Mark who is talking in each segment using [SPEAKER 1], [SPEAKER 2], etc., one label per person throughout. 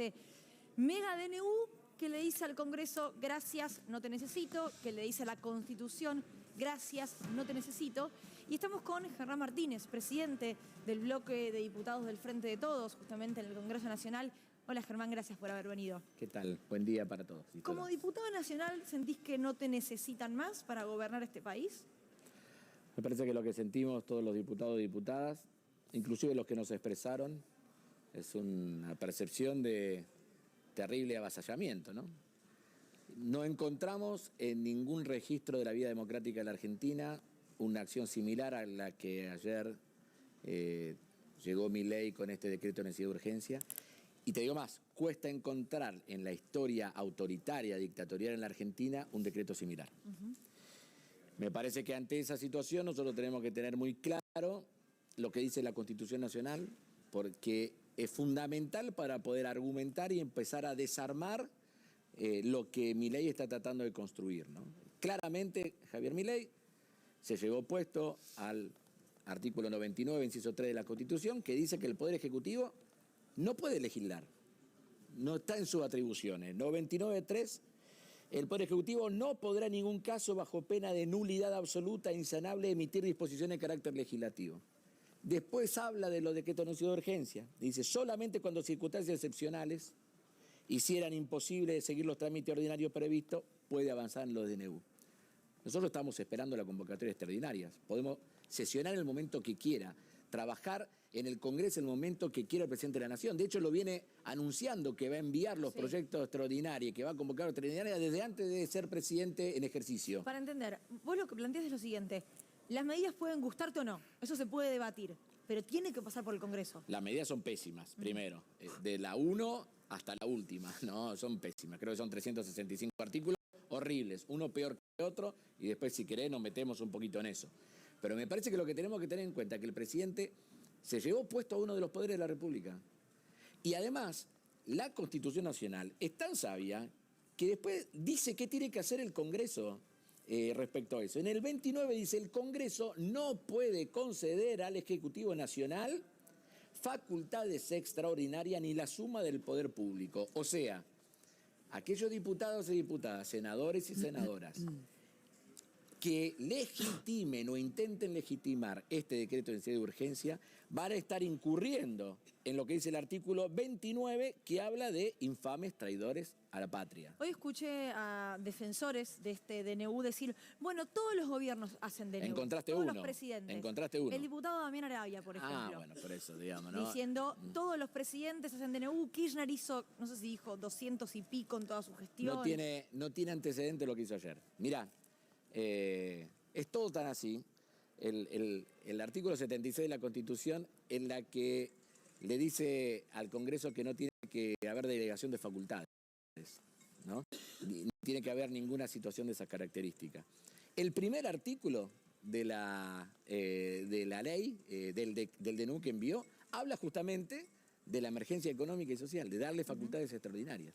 [SPEAKER 1] este mega DNU que le dice al Congreso, gracias, no te necesito, que le dice a la Constitución, gracias, no te necesito. Y estamos con Germán Martínez, presidente del bloque de diputados del Frente de Todos, justamente en el Congreso Nacional. Hola Germán, gracias por haber venido.
[SPEAKER 2] ¿Qué tal? Buen día para todos.
[SPEAKER 1] Como diputado nacional, ¿sentís que no te necesitan más para gobernar este país?
[SPEAKER 2] Me parece que lo que sentimos todos los diputados y diputadas, inclusive los que nos expresaron, es una percepción de terrible avasallamiento, ¿no? No encontramos en ningún registro de la vida democrática de la Argentina una acción similar a la que ayer llegó Milei con este decreto de necesidad de urgencia. Y te digo más, cuesta encontrar en la historia autoritaria, dictatorial en la Argentina, un decreto similar. Me parece que ante esa situación nosotros tenemos que tener muy claro lo que dice la Constitución Nacional, porque es fundamental para poder argumentar y empezar a desarmar lo que Milei está tratando de construir, ¿no? Claramente, Javier Milei se llevó opuesto al artículo 99, inciso 3 de la Constitución, que dice que el Poder Ejecutivo no puede legislar, no está en sus atribuciones. 99.3, el Poder Ejecutivo no podrá en ningún caso, bajo pena de nulidad absoluta e insanable, emitir disposiciones de carácter legislativo. Después habla de los decretos de necesidad de urgencia. Dice, solamente cuando circunstancias excepcionales hicieran imposible seguir los trámites ordinarios previstos, puede avanzar en los DNU. Nosotros estamos esperando la convocatoria extraordinarias. Podemos sesionar en el momento que quiera, trabajar en el Congreso en el momento que quiera el presidente de la Nación. De hecho, lo viene anunciando que va a enviar los proyectos extraordinarios, que va a convocar extraordinarias desde antes de ser presidente en ejercicio.
[SPEAKER 1] Para entender, vos lo que planteás es lo siguiente. Las medidas pueden gustarte o no, eso se puede debatir, pero tiene que pasar por el Congreso.
[SPEAKER 2] Las medidas son pésimas, primero, de la 1 hasta la última, no, son pésimas. Creo que son 365 artículos horribles, uno peor que otro, y después si querés nos metemos un poquito en eso. Pero me parece que lo que tenemos que tener en cuenta es que el presidente se llevó puesto a uno de los poderes de la República. Y además, la Constitución Nacional es tan sabia que después dice qué tiene que hacer el Congreso respecto a eso. En el 29 dice, el Congreso no puede conceder al Ejecutivo Nacional facultades extraordinarias ni la suma del poder público. O sea, aquellos diputados y diputadas, senadores y senadoras, que legitimen o intenten legitimar este decreto de necesidad de urgencia, van a estar incurriendo en lo que dice el artículo 29, que habla de infames traidores a la patria.
[SPEAKER 1] Hoy escuché a defensores de este DNU decir, bueno, todos los gobiernos hacen DNU.
[SPEAKER 2] Encontraste
[SPEAKER 1] todos
[SPEAKER 2] uno.
[SPEAKER 1] Los presidentes.
[SPEAKER 2] Encontraste uno.
[SPEAKER 1] El diputado Damián Arabia, por ejemplo.
[SPEAKER 2] Ah, bueno, por eso, digamos, ¿no?
[SPEAKER 1] Diciendo, todos los presidentes hacen DNU. Kirchner hizo, no sé si dijo, 200 y pico en toda su gestión.
[SPEAKER 2] No tiene antecedente lo que hizo ayer. Mirá, es todo tan así. El artículo 76 de la Constitución, en la que le dice al Congreso que no tiene que haber delegación de facultades, ¿no? No tiene que haber ninguna situación de esa característica. El primer artículo de la ley, del DNU que envió, habla justamente de la emergencia económica y social, de darle facultades extraordinarias.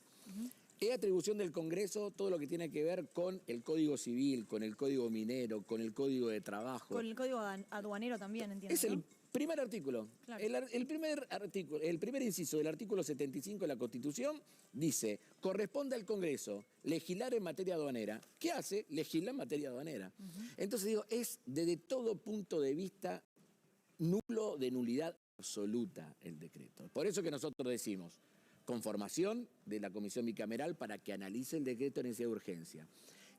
[SPEAKER 2] Es atribución del Congreso todo lo que tiene que ver con el Código Civil, con el Código Minero, con el Código de Trabajo.
[SPEAKER 1] Con el Código aduanero también, entiendo.
[SPEAKER 2] Es el primer artículo. Claro. El primer inciso del artículo 75 de la Constitución dice, corresponde al Congreso legislar en materia aduanera. ¿Qué hace? Legisla en materia aduanera. Entonces digo, es desde todo punto de vista nulo, de nulidad absoluta el decreto. Por eso que nosotros decimos, conformación de la comisión bicameral para que analice el decreto de necesidad de urgencia.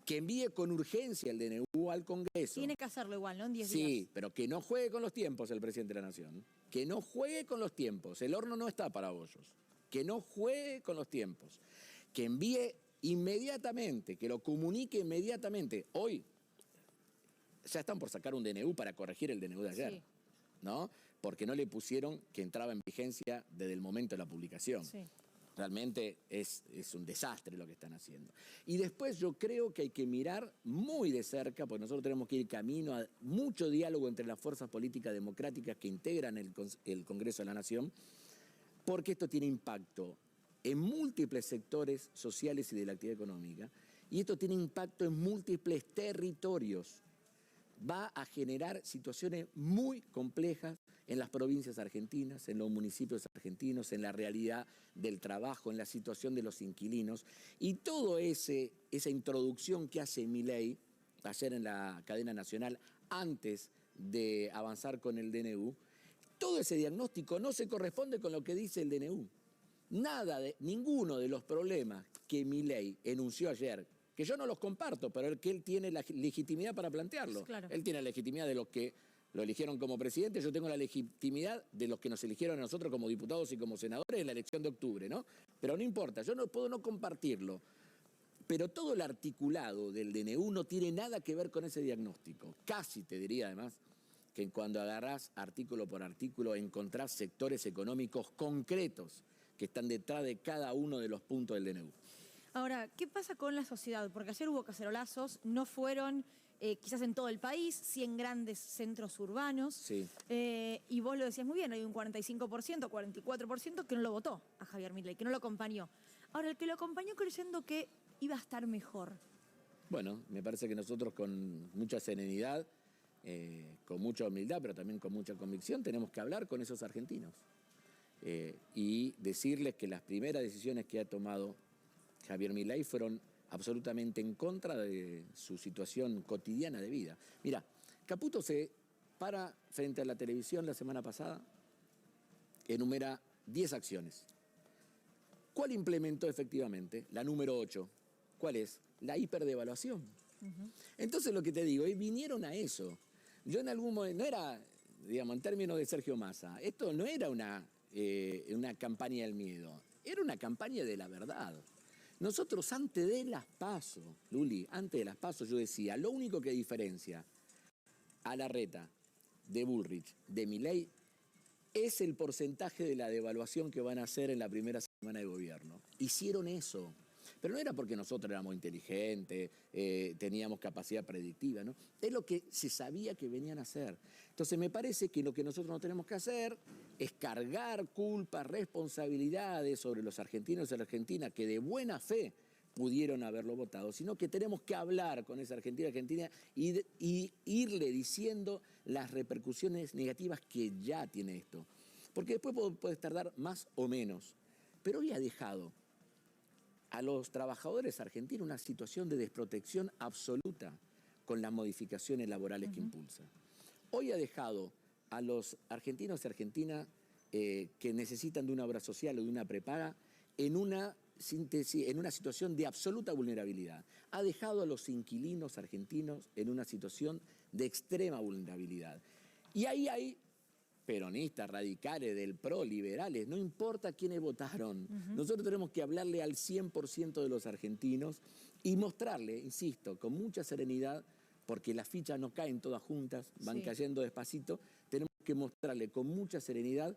[SPEAKER 2] Que envíe con urgencia el DNU al Congreso.
[SPEAKER 1] Tiene que hacerlo igual, ¿no? En 10 días.
[SPEAKER 2] Sí, pero que no juegue con los tiempos el presidente de la Nación. Que no juegue con los tiempos. El horno no está para bollos. Que no juegue con los tiempos. Que envíe inmediatamente, que lo comunique inmediatamente. Hoy ya están por sacar un DNU para corregir el DNU de ayer. Sí. ¿No? Porque no le pusieron que entraba en vigencia desde el momento de la publicación. Sí. Realmente es un desastre lo que están haciendo. Y después yo creo que hay que mirar muy de cerca, porque nosotros tenemos que ir camino a mucho diálogo entre las fuerzas políticas democráticas que integran el Congreso de la Nación, porque esto tiene impacto en múltiples sectores sociales y de la actividad económica, y esto tiene impacto en múltiples territorios. Va a generar situaciones muy complejas en las provincias argentinas, en los municipios argentinos, en la realidad del trabajo, en la situación de los inquilinos. Y toda esa introducción que hace Milei ayer en la cadena nacional, antes de avanzar con el DNU, todo ese diagnóstico no se corresponde con lo que dice el DNU. Ninguno de los problemas que Milei enunció ayer, que yo no los comparto, pero que él tiene la legitimidad para plantearlo.
[SPEAKER 1] Claro.
[SPEAKER 2] Él tiene la legitimidad de los que lo eligieron como presidente, yo tengo la legitimidad de los que nos eligieron a nosotros como diputados y como senadores en la elección de octubre, ¿no? Pero no importa, yo no puedo no compartirlo. Pero todo el articulado del DNU no tiene nada que ver con ese diagnóstico. Casi te diría además que cuando agarrás artículo por artículo encontrás sectores económicos concretos que están detrás de cada uno de los puntos del DNU.
[SPEAKER 1] Ahora, ¿qué pasa con la sociedad? Porque ayer hubo cacerolazos, no fueron quizás en todo el país, sí en grandes centros urbanos.
[SPEAKER 2] Sí.
[SPEAKER 1] Y vos lo decías muy bien, hay un 45%, 44% que no lo votó a Javier Milei, que no lo acompañó. Ahora, el que lo acompañó creyendo que iba a estar mejor.
[SPEAKER 2] Bueno, me parece que nosotros con mucha serenidad, con mucha humildad, pero también con mucha convicción, tenemos que hablar con esos argentinos y decirles que las primeras decisiones que ha tomado Javier Milei fueron absolutamente en contra de su situación cotidiana de vida. Mira, Caputo se para frente a la televisión la semana pasada, enumera 10 acciones. ¿Cuál implementó efectivamente? La número 8. ¿Cuál es? La hiperdevaluación. Entonces lo que te digo, vinieron a eso. Yo en algún momento, no era, digamos, en términos de Sergio Massa, esto no era una campaña del miedo, era una campaña de la verdad. Nosotros antes de las PASO, Luli, antes de las PASO yo decía, lo único que diferencia a Larreta, de Bullrich, de Milei, es el porcentaje de la devaluación que van a hacer en la primera semana de gobierno. Hicieron eso. Pero no era porque nosotros éramos inteligentes, teníamos capacidad predictiva, ¿no? Es lo que se sabía que venían a hacer. Entonces me parece que lo que nosotros no tenemos que hacer es cargar culpas, responsabilidades sobre los argentinos y las argentinas que de buena fe pudieron haberlo votado, sino que tenemos que hablar con esa Argentina y irle diciendo las repercusiones negativas que ya tiene esto. Porque después puede tardar más o menos. Pero hoy ha dejado a los trabajadores argentinos una situación de desprotección absoluta con las modificaciones laborales que impulsa. Hoy ha dejado a los argentinos y argentinas que necesitan de una obra social o de una prepaga en una situación de absoluta vulnerabilidad. Ha dejado a los inquilinos argentinos en una situación de extrema vulnerabilidad. Y ahí hay peronistas, radicales, del PRO, liberales, no importa quiénes votaron. Nosotros tenemos que hablarle al 100% de los argentinos y mostrarle, insisto, con mucha serenidad, porque las fichas no caen todas juntas, van cayendo despacito, tenemos que mostrarle con mucha serenidad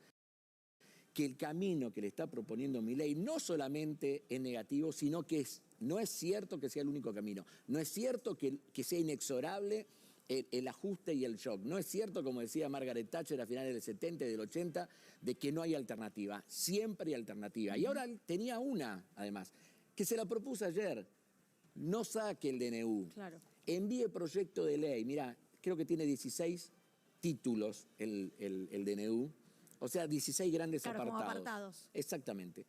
[SPEAKER 2] que el camino que le está proponiendo Milei no solamente es negativo, sino que no es cierto que sea el único camino, no es cierto que sea inexorable el ajuste y el shock. No es cierto, como decía Margaret Thatcher a finales del 70 y del 80, de que no hay alternativa. Siempre hay alternativa. Y ahora tenía una, además, que se la propuso ayer. No saque el DNU. Claro. Envíe proyecto de ley. Mira, creo que tiene 16 títulos el DNU. O sea, 16 grandes apartados.
[SPEAKER 1] Como apartados.
[SPEAKER 2] Exactamente.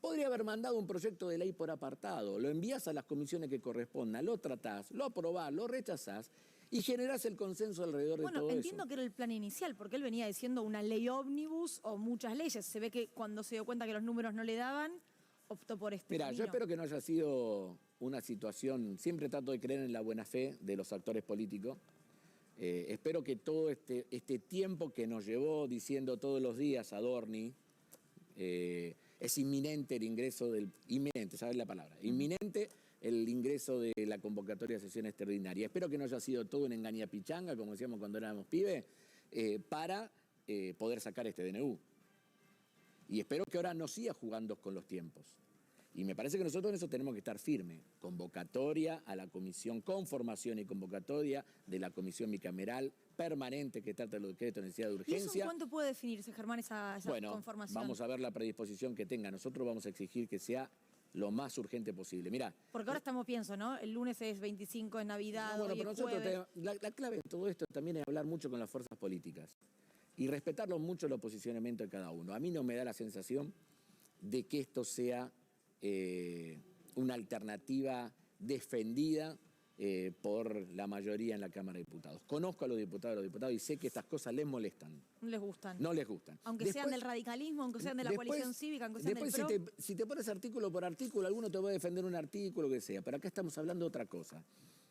[SPEAKER 2] Podría haber mandado un proyecto de ley por apartado. Lo envías a las comisiones que correspondan, lo tratás, lo aprobás, lo rechazás y generás el consenso alrededor de todo eso.
[SPEAKER 1] Bueno, entiendo que era el plan inicial, porque él venía diciendo una ley ómnibus o muchas leyes. Se ve que cuando se dio cuenta que los números no le daban, optó por este camino.
[SPEAKER 2] Yo espero que no haya sido una situación... Siempre trato de creer en la buena fe de los actores políticos. Espero que todo este tiempo que nos llevó diciendo todos los días a Dorni, es inminente el ingreso del... Inminente, ¿sabes la palabra? Inminente el ingreso de la convocatoria de sesión extraordinaria. Espero que no haya sido todo una engañapichanga, como decíamos cuando éramos pibes, para poder sacar este DNU. Y espero que ahora no siga jugando con los tiempos. Y me parece que nosotros en eso tenemos que estar firmes. Convocatoria a la comisión, conformación y convocatoria de la comisión bicameral permanente que trata los decretos de necesidad de urgencia.
[SPEAKER 1] ¿Y eso en cuánto puede definirse, Germán, esa conformación?
[SPEAKER 2] Vamos a ver la predisposición que tenga. Nosotros vamos a exigir que sea lo más urgente posible. Mirá,
[SPEAKER 1] porque ahora pienso, ¿no? El lunes es 25 de Navidad,
[SPEAKER 2] bueno,
[SPEAKER 1] hoy
[SPEAKER 2] pero
[SPEAKER 1] es jueves.
[SPEAKER 2] La clave de todo esto también es hablar mucho con las fuerzas políticas. y respetarlo mucho los posicionamientos de cada uno. A mí no me da la sensación de que esto sea una alternativa defendida por la mayoría en la Cámara de Diputados. Conozco a los diputados y sé que estas cosas les molestan.
[SPEAKER 1] No les gustan.
[SPEAKER 2] No les gustan.
[SPEAKER 1] Aunque sean del radicalismo, aunque sean de la coalición cívica, aunque sean del PRO.
[SPEAKER 2] Si te pones artículo por artículo, alguno te va a defender un artículo, que sea. Pero acá estamos hablando de otra cosa.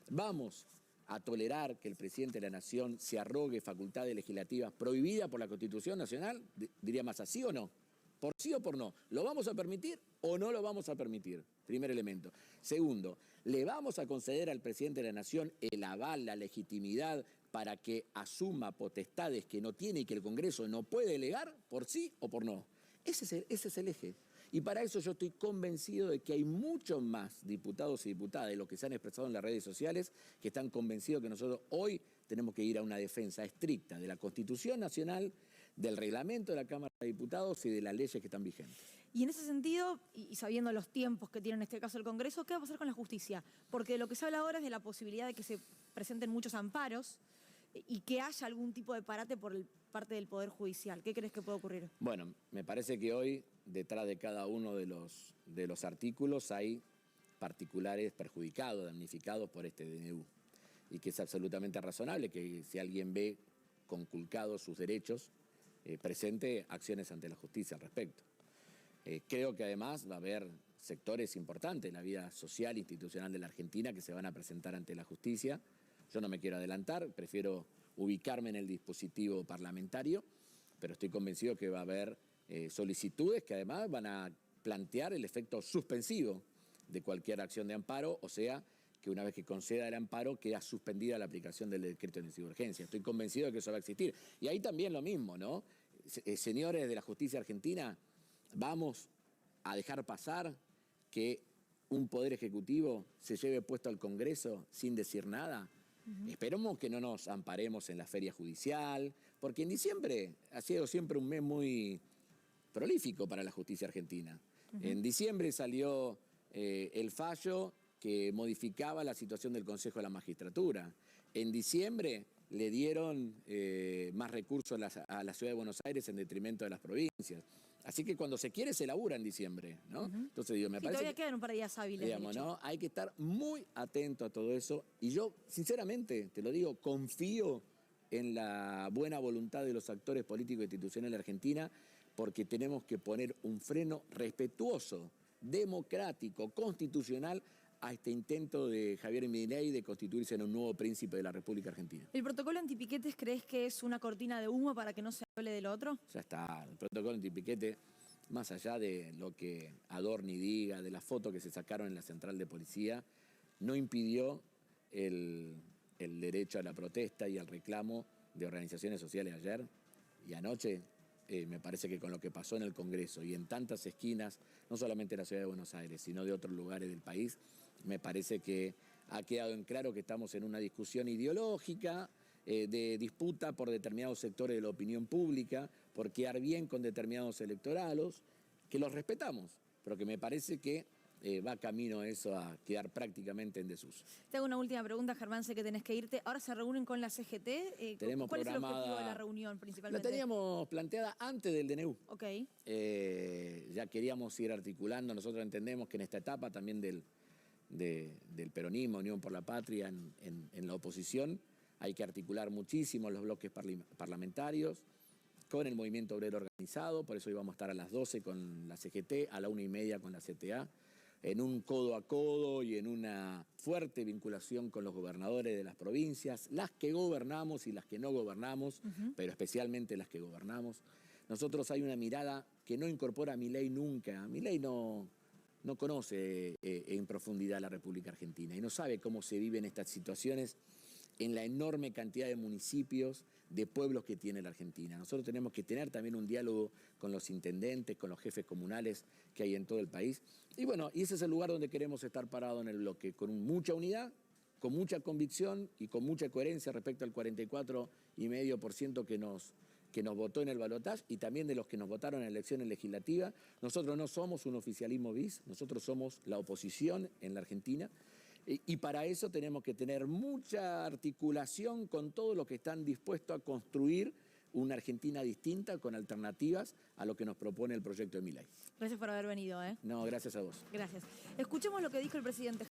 [SPEAKER 2] Vamos a tolerar que el presidente de la Nación se arrogue facultades legislativas prohibidas por la Constitución Nacional, diría más así o no, por sí o por no. ¿Lo vamos a permitir o no lo vamos a permitir? Primer elemento. Segundo, ¿le vamos a conceder al presidente de la Nación el aval, la legitimidad para que asuma potestades que no tiene y que el Congreso no puede delegar por sí o por no? Ese es el eje. Y para eso yo estoy convencido de que hay muchos más diputados y diputadas de los que se han expresado en las redes sociales que están convencidos que nosotros hoy tenemos que ir a una defensa estricta de la Constitución Nacional, del reglamento de la Cámara de Diputados y de las leyes que están vigentes.
[SPEAKER 1] Y en ese sentido, y sabiendo los tiempos que tiene en este caso el Congreso, ¿qué va a pasar con la justicia? Porque lo que se habla ahora es de la posibilidad de que se presenten muchos amparos y que haya algún tipo de parate por parte del Poder Judicial. ¿Qué crees que puede ocurrir?
[SPEAKER 2] Bueno, me parece que hoy, detrás de cada uno de los artículos, hay particulares perjudicados, damnificados por este DNU. Y que es absolutamente razonable que si alguien ve conculcados sus derechos, presente acciones ante la justicia al respecto. Creo que además va a haber sectores importantes en la vida social e institucional de la Argentina que se van a presentar ante la justicia. Yo no me quiero adelantar, prefiero ubicarme en el dispositivo parlamentario, pero estoy convencido que va a haber solicitudes que además van a plantear el efecto suspensivo de cualquier acción de amparo, o sea, que una vez que conceda el amparo queda suspendida la aplicación del decreto de necesidad de urgencia. Estoy convencido de que eso va a existir. Y ahí también lo mismo, ¿no? Señores de la justicia argentina, vamos a dejar pasar que un poder ejecutivo se lleve puesto al Congreso sin decir nada. Esperemos que no nos amparemos en la feria judicial, porque en diciembre ha sido siempre un mes muy prolífico para la justicia argentina. En diciembre salió el fallo que modificaba la situación del Consejo de la Magistratura. En diciembre le dieron más recursos a la Ciudad de Buenos Aires en detrimento de las provincias. Así que cuando se quiere se labura en diciembre, ¿no? Entonces digo, me parece
[SPEAKER 1] todavía quedan un par de días hábiles.
[SPEAKER 2] Digamos, ¿no? Hay que estar muy atento a todo eso. Y yo, sinceramente, te lo digo, confío en la buena voluntad de los actores políticos e institucionales de la Argentina, porque tenemos que poner un freno respetuoso, democrático, constitucional a este intento de Javier Milei de constituirse en un nuevo príncipe de la República Argentina.
[SPEAKER 1] ¿El protocolo antipiquetes crees que es una cortina de humo para que no se hable del otro?
[SPEAKER 2] Ya está, el protocolo antipiquete, más allá de lo que Adorni diga, de la foto que se sacaron en la central de policía, no impidió el derecho a la protesta y al reclamo de organizaciones sociales ayer y anoche. Me parece que con lo que pasó en el Congreso y en tantas esquinas, no solamente de la Ciudad de Buenos Aires, sino de otros lugares del país, me parece que ha quedado en claro que estamos en una discusión ideológica, de disputa por determinados sectores de la opinión pública, por quedar bien con determinados electorados, que los respetamos, pero que me parece que va camino eso a quedar prácticamente en desuso.
[SPEAKER 1] Te hago una última pregunta, Germán, sé que tenés que irte. ¿Ahora se reúnen con la CGT?
[SPEAKER 2] Tenemos
[SPEAKER 1] ¿Cuál
[SPEAKER 2] programada,
[SPEAKER 1] es el objetivo de la reunión principalmente?
[SPEAKER 2] La teníamos planteada antes del DNU.
[SPEAKER 1] Ok.
[SPEAKER 2] Ya queríamos ir articulando, nosotros entendemos que en esta etapa también del peronismo, Unión por la Patria, en la oposición, hay que articular muchísimo los bloques parlamentarios con el movimiento obrero organizado, por eso íbamos a estar a las 12 con la CGT, a la 1:30 con la CTA, en un codo a codo y en una fuerte vinculación con los gobernadores de las provincias, las que gobernamos y las que no gobernamos, pero especialmente las que gobernamos. Nosotros hay una mirada que no incorpora a Milei nunca. Milei no conoce en profundidad la República Argentina y no sabe cómo se viven estas situaciones en la enorme cantidad de municipios, de pueblos que tiene la Argentina. Nosotros tenemos que tener también un diálogo con los intendentes, con los jefes comunales que hay en todo el país. Y bueno, y ese es el lugar donde queremos estar parados en el bloque, con mucha unidad, con mucha convicción y con mucha coherencia respecto al 44,5% que nos votó en el balotaje y también de los que nos votaron en elecciones legislativas. Nosotros no somos un oficialismo bis, nosotros somos la oposición en la Argentina. Y para eso tenemos que tener mucha articulación con todos los que están dispuestos a construir una Argentina distinta con alternativas a lo que nos propone el proyecto de Milei.
[SPEAKER 1] Gracias por haber venido, ¿eh?
[SPEAKER 2] No, gracias a vos.
[SPEAKER 1] Gracias. Escuchemos lo que dijo el presidente.